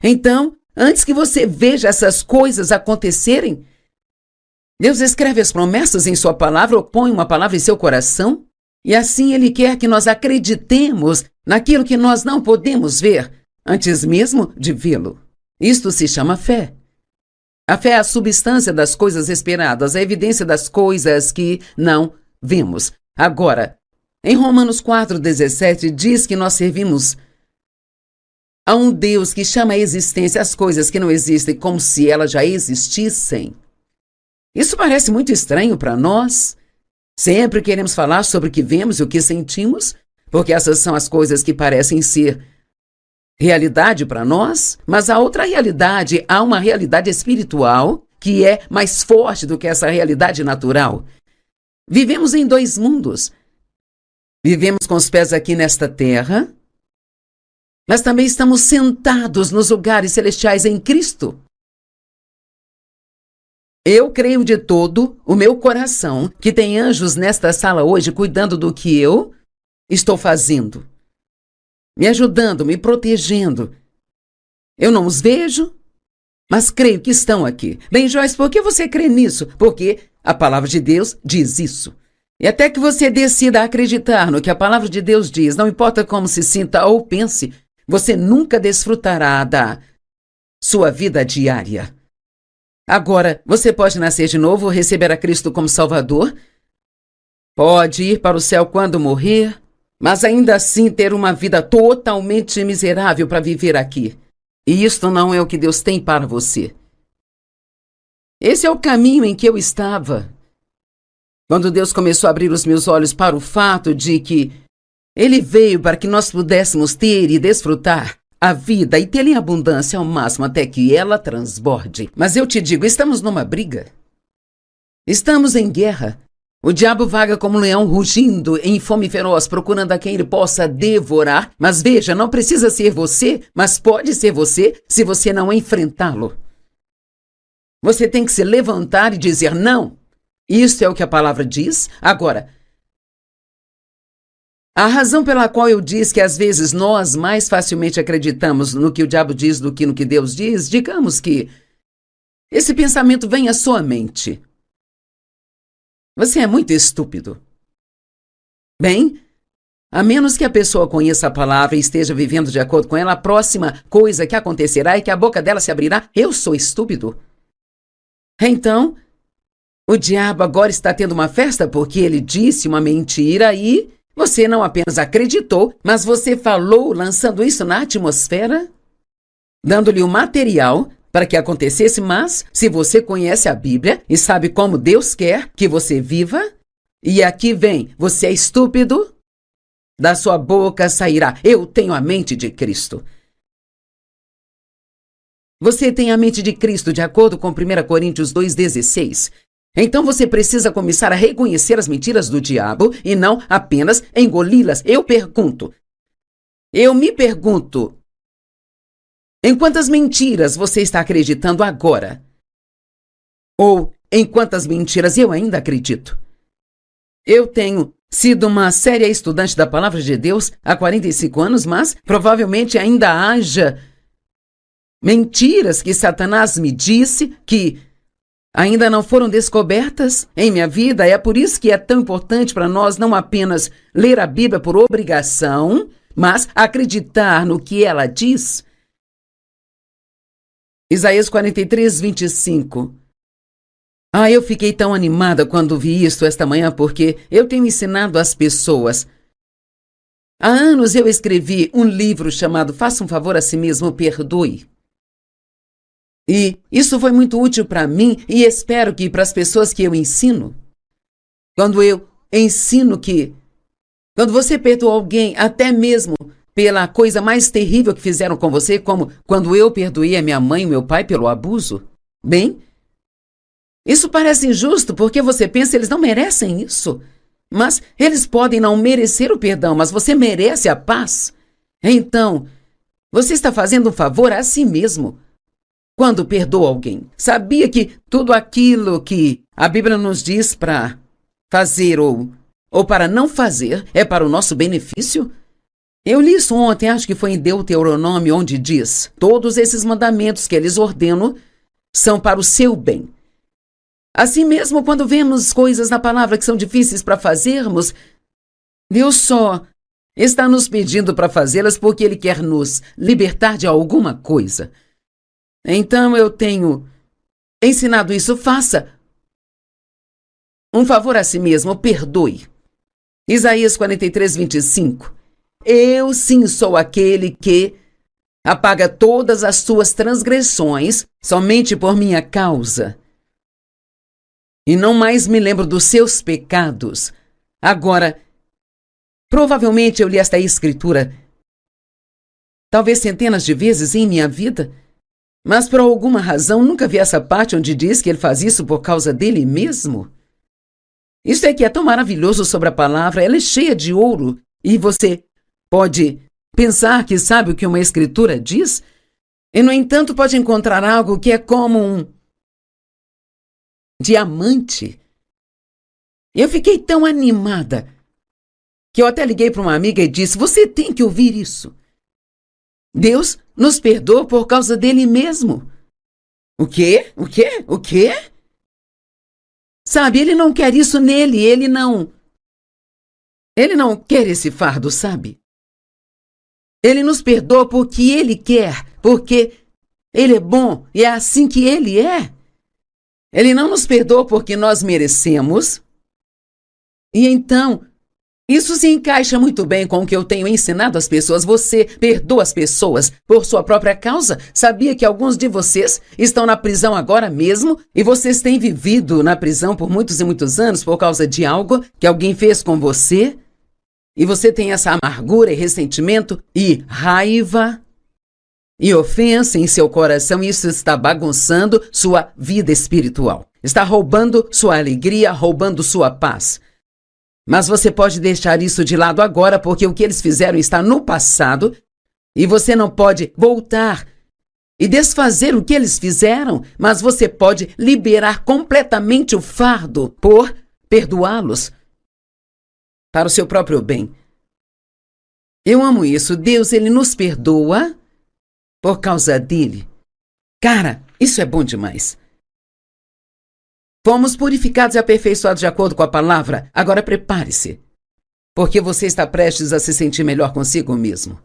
Então, antes que você veja essas coisas acontecerem, Deus escreve as promessas em sua palavra ou põe uma palavra em seu coração e assim Ele quer que nós acreditemos naquilo que nós não podemos ver antes mesmo de vê-lo. Isto se chama fé. A fé é a substância das coisas esperadas, a evidência das coisas que não vemos. Agora, em Romanos 4:17 diz que nós servimos a um Deus que chama à existência as coisas que não existem como se elas já existissem. Isso parece muito estranho para nós. Sempre queremos falar sobre o que vemos e o que sentimos, porque essas são as coisas que parecem ser realidade para nós, mas há outra realidade, há uma realidade espiritual que é mais forte do que essa realidade natural. Vivemos em dois mundos. Vivemos com os pés aqui nesta terra, mas também estamos sentados nos lugares celestiais em Cristo. Eu creio de todo o meu coração que tem anjos nesta sala hoje cuidando do que eu estou fazendo, me ajudando, me protegendo. Eu não os vejo, mas creio que estão aqui. Bem, Joyce, por que você crê nisso? Porque a palavra de Deus diz isso. E até que você decida acreditar no que a palavra de Deus diz, não importa como se sinta ou pense, você nunca desfrutará da sua vida diária. Agora, você pode nascer de novo, receber a Cristo como Salvador, pode ir para o céu quando morrer, mas ainda assim ter uma vida totalmente miserável para viver aqui. E isto não é o que Deus tem para você. Esse é o caminho em que eu estava. Quando Deus começou a abrir os meus olhos para o fato de que Ele veio para que nós pudéssemos ter e desfrutar a vida e tê-la em abundância ao máximo até que ela transborde. Mas eu te digo, estamos numa briga. Estamos em guerra. O diabo vaga como um leão rugindo em fome feroz, procurando a quem ele possa devorar. Mas veja, não precisa ser você, mas pode ser você se você não enfrentá-lo. Você tem que se levantar e dizer não. Isso é o que a palavra diz. Agora, a razão pela qual eu disse que às vezes nós mais facilmente acreditamos no que o diabo diz do que no que Deus diz, digamos que esse pensamento vem à sua mente. Você é muito estúpido. Bem, a menos que a pessoa conheça a palavra e esteja vivendo de acordo com ela, a próxima coisa que acontecerá é que a boca dela se abrirá. Eu sou estúpido. Então, o diabo agora está tendo uma festa porque ele disse uma mentira e você não apenas acreditou, mas você falou lançando isso na atmosfera, dando-lhe o material para que acontecesse. Mas se você conhece a Bíblia e sabe como Deus quer que você viva, e aqui vem, você é estúpido, da sua boca sairá, eu tenho a mente de Cristo. Você tem a mente de Cristo de acordo com 1 Coríntios 2,16. Então você precisa começar a reconhecer as mentiras do diabo e não apenas engoli-las. Eu me pergunto, em quantas mentiras você está acreditando agora? Ou em quantas mentiras eu ainda acredito? Eu tenho sido uma séria estudante da Palavra de Deus há 45 anos, mas provavelmente ainda haja mentiras que Satanás me disse que ainda não foram descobertas em minha vida. É por isso que é tão importante para nós não apenas ler a Bíblia por obrigação, mas acreditar no que ela diz. Isaías 43:25. Eu fiquei tão animada quando vi isso esta manhã, porque eu tenho ensinado às pessoas. Há anos eu escrevi um livro chamado Faça um Favor a Si Mesmo, Perdoe. E isso foi muito útil para mim e espero que para as pessoas que eu ensino. Quando eu ensino que quando você perdoa alguém, até mesmo pela coisa mais terrível que fizeram com você, como quando eu perdoei a minha mãe e meu pai pelo abuso, bem, isso parece injusto porque você pensa eles não merecem isso. Mas eles podem não merecer o perdão, mas você merece a paz. Então, você está fazendo um favor a si mesmo quando perdoa alguém. Sabia que tudo aquilo que a Bíblia nos diz para fazer ou para não fazer é para o nosso benefício? Eu li isso ontem, acho que foi em Deuteronômio, onde diz: todos esses mandamentos que eles ordenam são para o seu bem. Assim mesmo, quando vemos coisas na palavra que são difíceis para fazermos, Deus só está nos pedindo para fazê-las porque Ele quer nos libertar de alguma coisa. Então eu tenho ensinado isso. Faça um favor a si mesmo, perdoe. Isaías 43:25. Eu sim sou aquele que apaga todas as suas transgressões somente por minha causa. E não mais me lembro dos seus pecados. Agora, provavelmente eu li esta escritura talvez centenas de vezes em minha vida, mas por alguma razão nunca vi essa parte onde diz que ele faz isso por causa dele mesmo. Isso é que é tão maravilhoso sobre a palavra, ela é cheia de ouro e você pode pensar que sabe o que uma escritura diz e, no entanto, pode encontrar algo que é como diamante. Eu fiquei tão animada que eu até liguei para uma amiga e disse: você tem que ouvir isso. Deus nos perdoa por causa dele mesmo. O quê? O quê? O quê? Sabe, ele não quer isso nele, ele não quer esse fardo, sabe? Ele nos perdoa porque ele quer, porque ele é bom e é assim que ele é. Ele não nos perdoa porque nós merecemos. E então, isso se encaixa muito bem com o que eu tenho ensinado às pessoas. Você perdoa as pessoas por sua própria causa. Sabia que alguns de vocês estão na prisão agora mesmo e vocês têm vivido na prisão por muitos e muitos anos por causa de algo que alguém fez com você? E você tem essa amargura e ressentimento e raiva e ofensa em seu coração, e isso está bagunçando sua vida espiritual. Está roubando sua alegria, roubando sua paz. Mas você pode deixar isso de lado agora, porque o que eles fizeram está no passado e você não pode voltar e desfazer o que eles fizeram, mas você pode liberar completamente o fardo por perdoá-los para o seu próprio bem. Eu amo isso. Deus, ele nos perdoa por causa dele. Cara, isso é bom demais. Fomos purificados e aperfeiçoados de acordo com a palavra. Agora prepare-se, porque você está prestes a se sentir melhor consigo mesmo.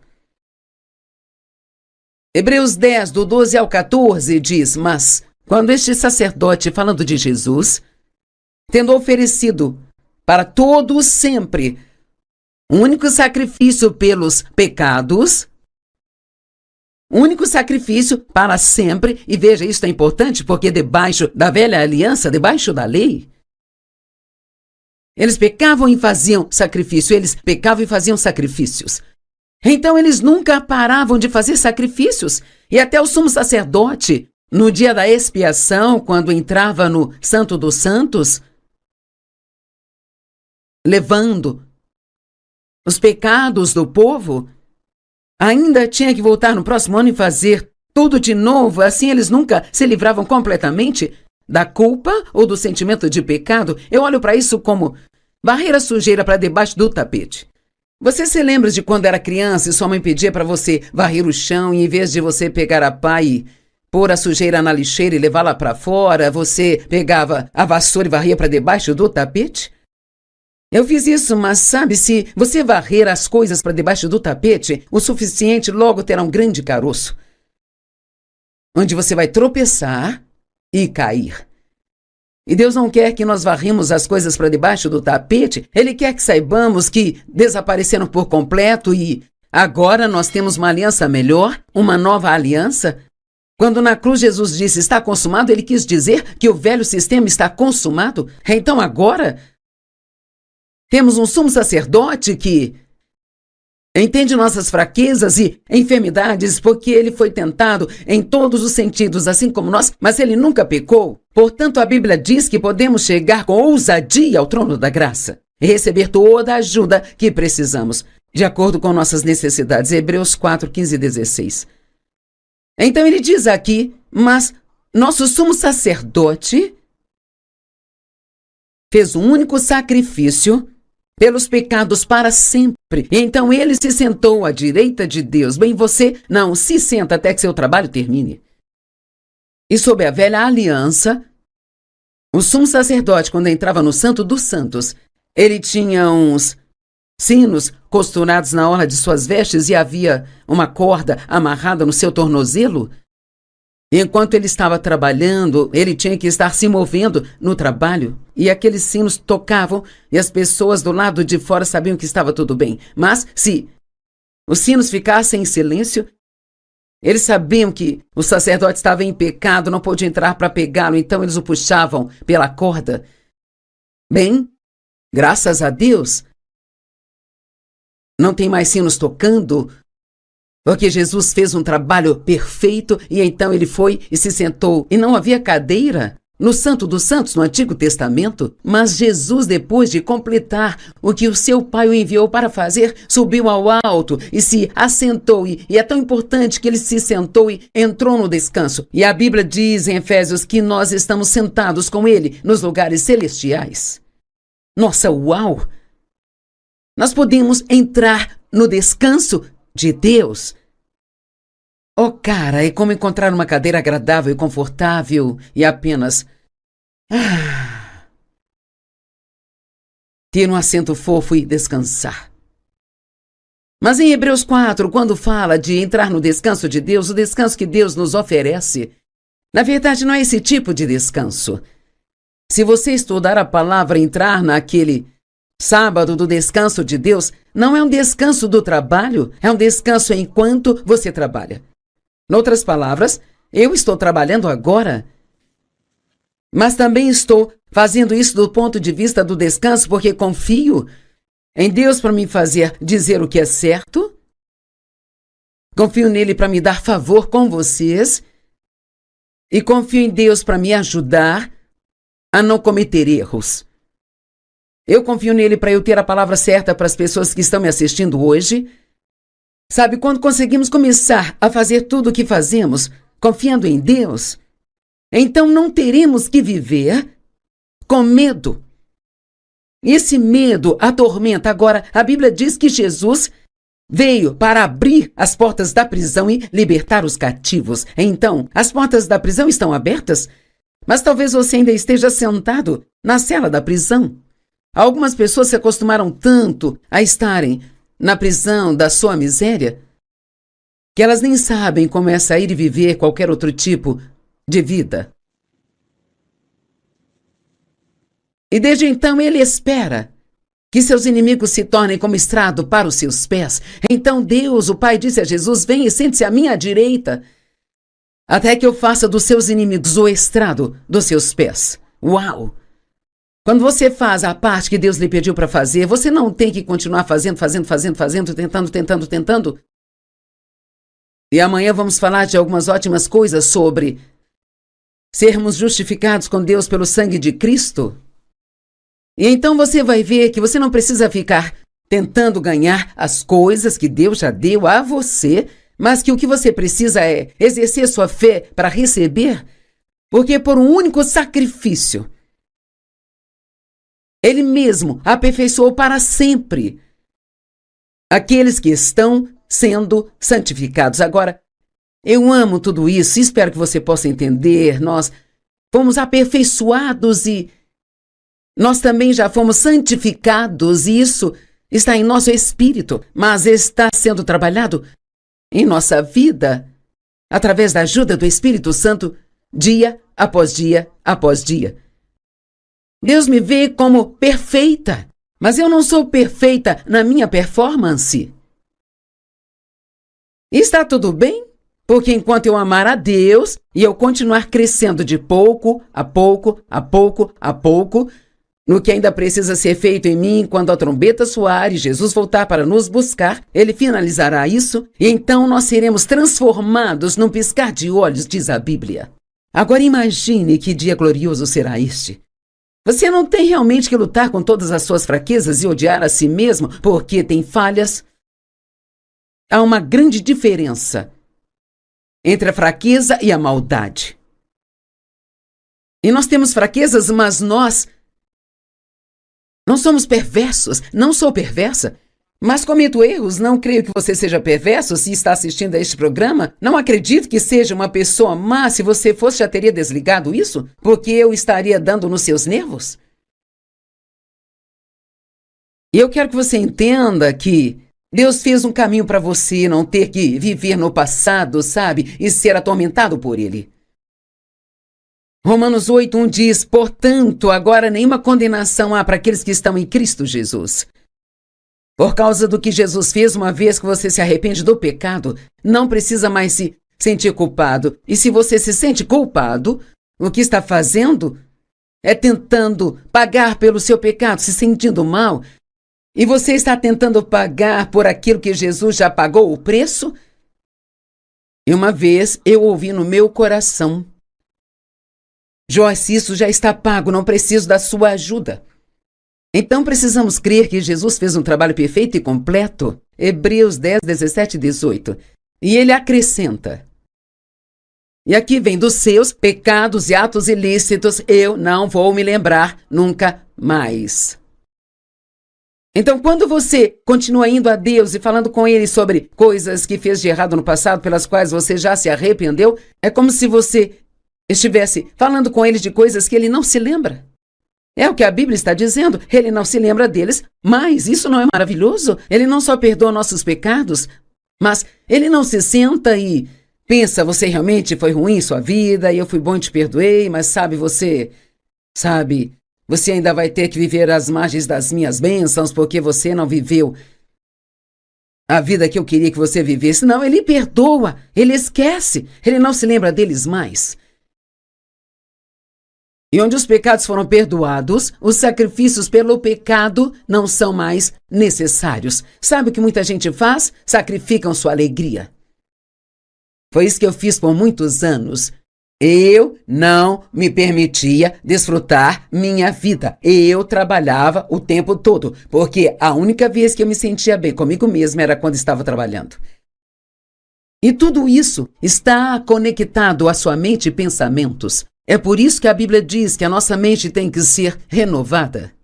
Hebreus 10, do 12 ao 14, diz: mas quando este sacerdote, falando de Jesus, tendo oferecido para todos sempre um único sacrifício pelos pecados, único sacrifício para sempre, e veja, isso é importante porque debaixo da velha aliança, debaixo da lei, eles pecavam e faziam sacrifício, eles pecavam e faziam sacrifícios. Então eles nunca paravam de fazer sacrifícios, e até o sumo sacerdote, no dia da expiação, quando entrava no Santo dos Santos, levando os pecados do povo, ainda tinha que voltar no próximo ano e fazer tudo de novo. Assim eles nunca se livravam completamente da culpa ou do sentimento de pecado. Eu olho para isso como varrer a sujeira para debaixo do tapete. Você se lembra de quando era criança e sua mãe pedia para você varrer o chão, e em vez de você pegar a pá e pôr a sujeira na lixeira e levá-la para fora, você pegava a vassoura e varria para debaixo do tapete? Eu fiz isso, mas sabe, se você varrer as coisas para debaixo do tapete o suficiente, logo terá um grande caroço, onde você vai tropeçar e cair. E Deus não quer que nós varremos as coisas para debaixo do tapete. Ele quer que saibamos que desapareceram por completo e agora nós temos uma aliança melhor, uma nova aliança. Quando na cruz Jesus disse: está consumado, ele quis dizer que o velho sistema está consumado. Então agora temos um sumo sacerdote que entende nossas fraquezas e enfermidades, porque ele foi tentado em todos os sentidos, assim como nós, mas ele nunca pecou. Portanto, a Bíblia diz que podemos chegar com ousadia ao trono da graça e receber toda a ajuda que precisamos, de acordo com nossas necessidades. Hebreus 4, 15 e 16. Então ele diz aqui: mas nosso sumo sacerdote fez um único sacrifício pelos pecados para sempre. Então ele se sentou à direita de Deus. Bem, você não se senta até que seu trabalho termine. E sob a velha aliança, o sumo sacerdote, quando entrava no Santo dos Santos, ele tinha uns sinos costurados na orla de suas vestes e havia uma corda amarrada no seu tornozelo. Enquanto ele estava trabalhando, ele tinha que estar se movendo no trabalho, e aqueles sinos tocavam e as pessoas do lado de fora sabiam que estava tudo bem. Mas se os sinos ficassem em silêncio, eles sabiam que o sacerdote estava em pecado, não pôde entrar para pegá-lo, então eles o puxavam pela corda. Bem, graças a Deus, não tem mais sinos tocando, porque Jesus fez um trabalho perfeito, e então ele foi e se sentou. E não havia cadeira no Santo dos Santos, no Antigo Testamento, mas Jesus, depois de completar o que o seu Pai o enviou para fazer, subiu ao alto e se assentou. E é tão importante que ele se sentou e entrou no descanso. E a Bíblia diz em Efésios que nós estamos sentados com ele nos lugares celestiais. Nossa, uau! Nós podemos entrar no descanso de Deus. Oh, cara, é como encontrar uma cadeira agradável e confortável e apenas ter um assento fofo e descansar. Mas em Hebreus 4, quando fala de entrar no descanso de Deus, o descanso que Deus nos oferece, na verdade não é esse tipo de descanso. Se você estudar a palavra entrar naquele sábado do descanso de Deus, não é um descanso do trabalho, é um descanso enquanto você trabalha. Em outras palavras, eu estou trabalhando agora, mas também estou fazendo isso do ponto de vista do descanso porque confio em Deus para me fazer dizer o que é certo, confio nele para me dar favor com vocês e confio em Deus para me ajudar a não cometer erros. Eu confio nele para eu ter a palavra certa para as pessoas que estão me assistindo hoje. Sabe, quando conseguimos começar a fazer tudo o que fazemos, confiando em Deus, então não teremos que viver com medo. Esse medo atormenta. Agora, a Bíblia diz que Jesus veio para abrir as portas da prisão e libertar os cativos. Então, as portas da prisão estão abertas, mas talvez você ainda esteja sentado na cela da prisão. Algumas pessoas se acostumaram tanto a estarem na prisão da sua miséria, que elas nem sabem como é sair e viver qualquer outro tipo de vida. E desde então ele espera que seus inimigos se tornem como estrado para os seus pés. Então Deus, o Pai, disse a Jesus: vem e sente-se à minha direita, até que eu faça dos seus inimigos o estrado dos seus pés. Uau! Quando você faz a parte que Deus lhe pediu para fazer, você não tem que continuar fazendo, tentando. E amanhã vamos falar de algumas ótimas coisas sobre sermos justificados com Deus pelo sangue de Cristo. E então você vai ver que você não precisa ficar tentando ganhar as coisas que Deus já deu a você, mas que o que você precisa é exercer sua fé para receber, porque por um único sacrifício, Ele mesmo aperfeiçoou para sempre aqueles que estão sendo santificados. Agora, eu amo tudo isso e espero que você possa entender. Nós fomos aperfeiçoados e nós também já fomos santificados, e isso está em nosso espírito, mas está sendo trabalhado em nossa vida através da ajuda do Espírito Santo, dia após dia após dia. Deus me vê como perfeita, mas eu não sou perfeita na minha performance. E está tudo bem, porque enquanto eu amar a Deus e eu continuar crescendo de pouco a pouco, no que ainda precisa ser feito em mim, quando a trombeta soar e Jesus voltar para nos buscar, Ele finalizará isso, e então nós seremos transformados num piscar de olhos, diz a Bíblia. Agora imagine que dia glorioso será este. Você não tem realmente que lutar com todas as suas fraquezas e odiar a si mesmo porque tem falhas. Há uma grande diferença entre a fraqueza e a maldade. E nós temos fraquezas, mas nós não somos perversos. Não sou perversa, mas cometo erros. Não creio que você seja perverso se está assistindo a este programa. Não acredito que seja uma pessoa má. Se você fosse, já teria desligado isso, porque eu estaria dando nos seus nervos. E eu quero que você entenda que Deus fez um caminho para você não ter que viver no passado, sabe? E ser atormentado por ele. Romanos 8:1 diz: portanto, agora nenhuma condenação há para aqueles que estão em Cristo Jesus. Por causa do que Jesus fez, uma vez que você se arrepende do pecado, não precisa mais se sentir culpado. E se você se sente culpado, o que está fazendo é tentando pagar pelo seu pecado, se sentindo mal. E você está tentando pagar por aquilo que Jesus já pagou o preço? E uma vez eu ouvi no meu coração Joyce, isso já está pago, não preciso da sua ajuda. Então precisamos crer que Jesus fez um trabalho perfeito e completo. Hebreus 10, 17 e 18. E ele acrescenta: e aqui vem dos seus pecados e atos ilícitos, eu não vou me lembrar nunca mais. Então, quando você continua indo a Deus e falando com Ele sobre coisas que fez de errado no passado, pelas quais você já se arrependeu, é como se você estivesse falando com Ele de coisas que Ele não se lembra. É o que a Bíblia está dizendo, Ele não se lembra deles, mas isso não é maravilhoso? Ele não só perdoa nossos pecados, mas Ele não se senta e pensa, você realmente foi ruim em sua vida, e eu fui bom e te perdoei, mas você ainda vai ter que viver às margens das minhas bênçãos, porque você não viveu a vida que eu queria que você vivesse. Não, Ele perdoa, Ele esquece, Ele não se lembra deles mais. E onde os pecados foram perdoados, os sacrifícios pelo pecado não são mais necessários. Sabe o que muita gente faz? Sacrificam sua alegria. Foi isso que eu fiz por muitos anos. Eu não me permitia desfrutar minha vida. Eu trabalhava o tempo todo, porque a única vez que eu me sentia bem comigo mesma era quando estava trabalhando. E tudo isso está conectado à sua mente e pensamentos. É por isso que a Bíblia diz que a nossa mente tem que ser renovada.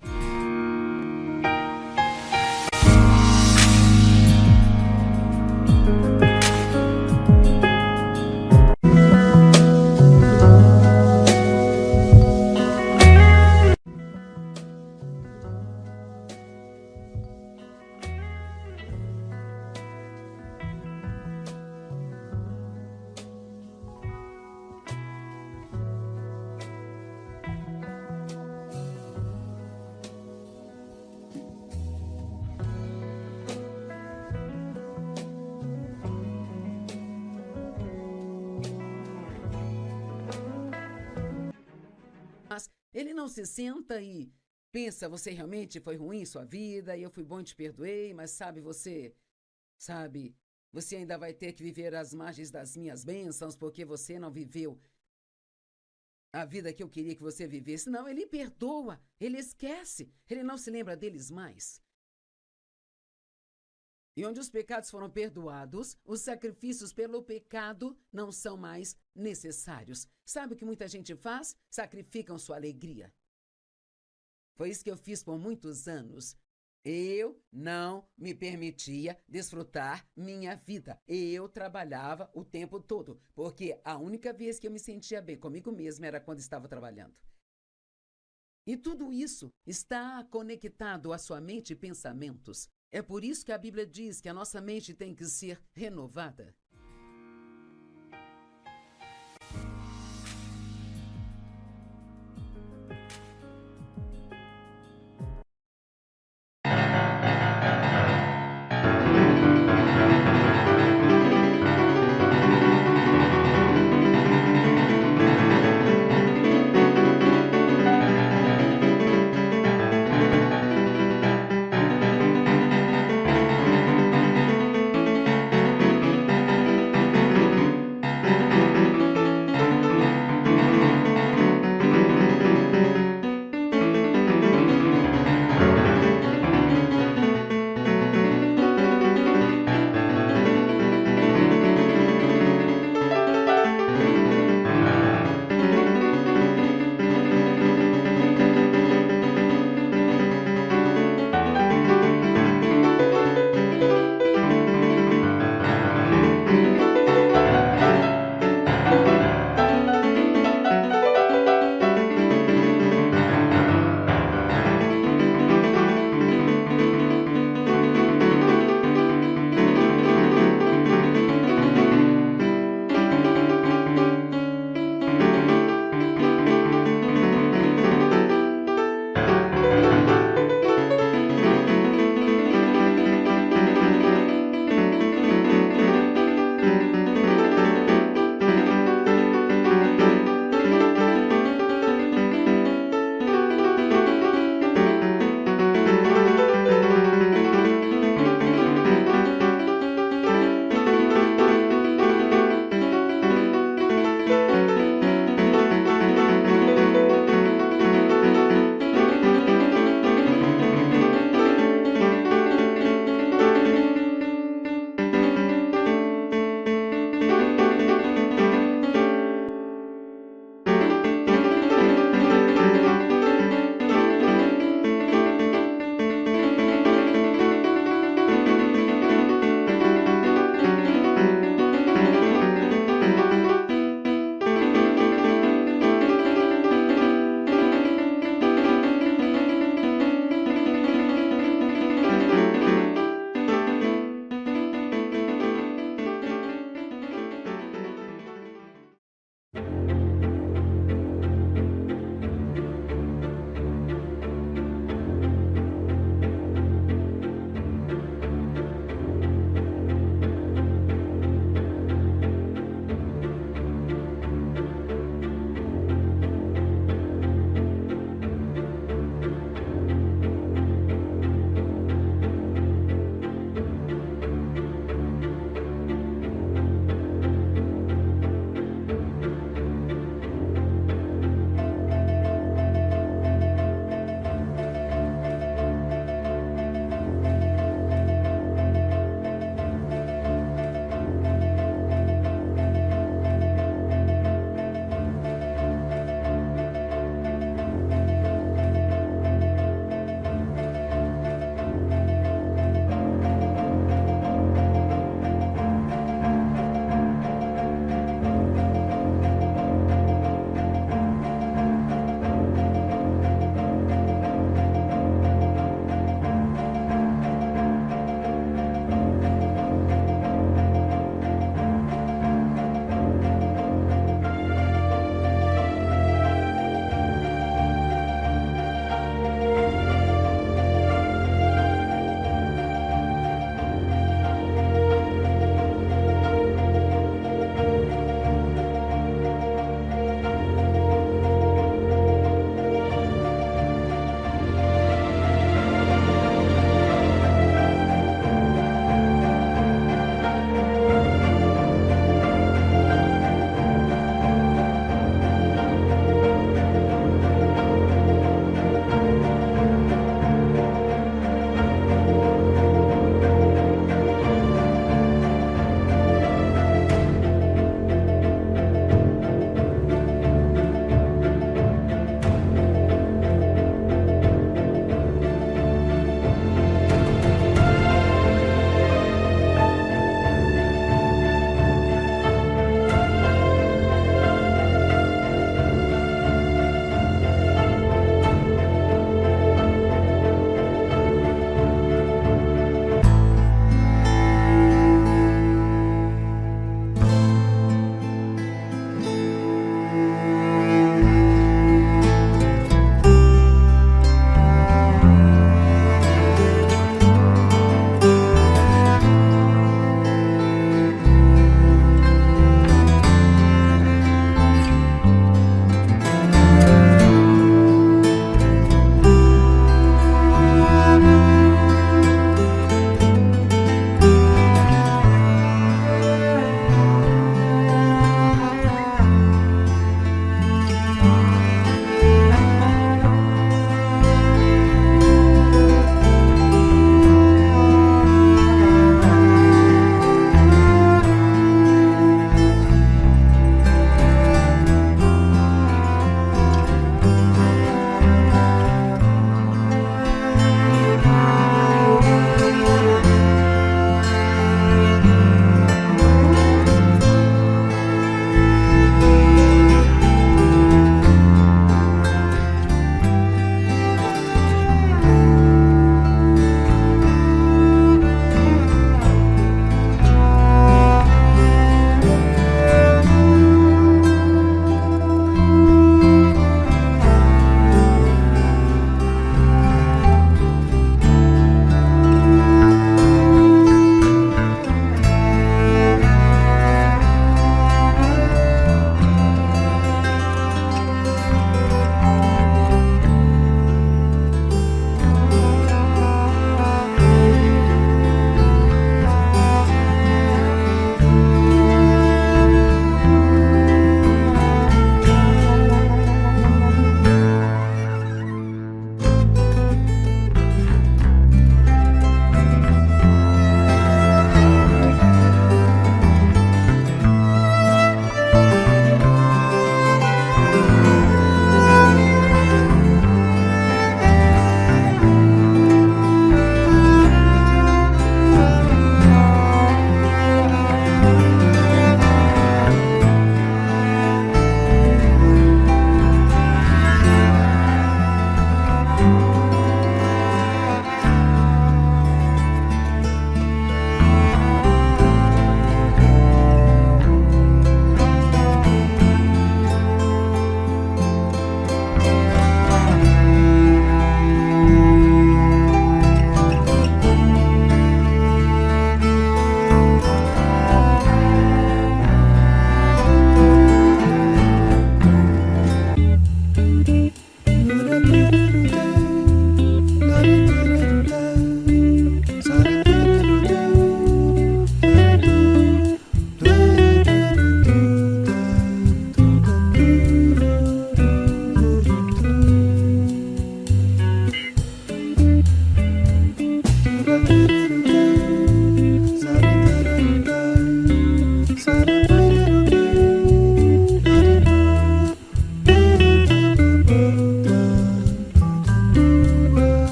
Mas Ele não se senta e pensa, você realmente foi ruim em sua vida, e eu fui bom e te perdoei, mas você ainda vai ter que viver às margens das minhas bênçãos, porque você não viveu a vida que eu queria que você vivesse. Não, Ele perdoa, Ele esquece, Ele não se lembra deles mais. E onde os pecados foram perdoados, os sacrifícios pelo pecado não são mais necessários. Sabe o que muita gente faz? Sacrificam sua alegria. Foi isso que eu fiz por muitos anos. Eu não me permitia desfrutar minha vida. Eu trabalhava o tempo todo, porque a única vez que eu me sentia bem comigo mesma era quando estava trabalhando. E tudo isso está conectado à sua mente e pensamentos. É por isso que a Bíblia diz que a nossa mente tem que ser renovada.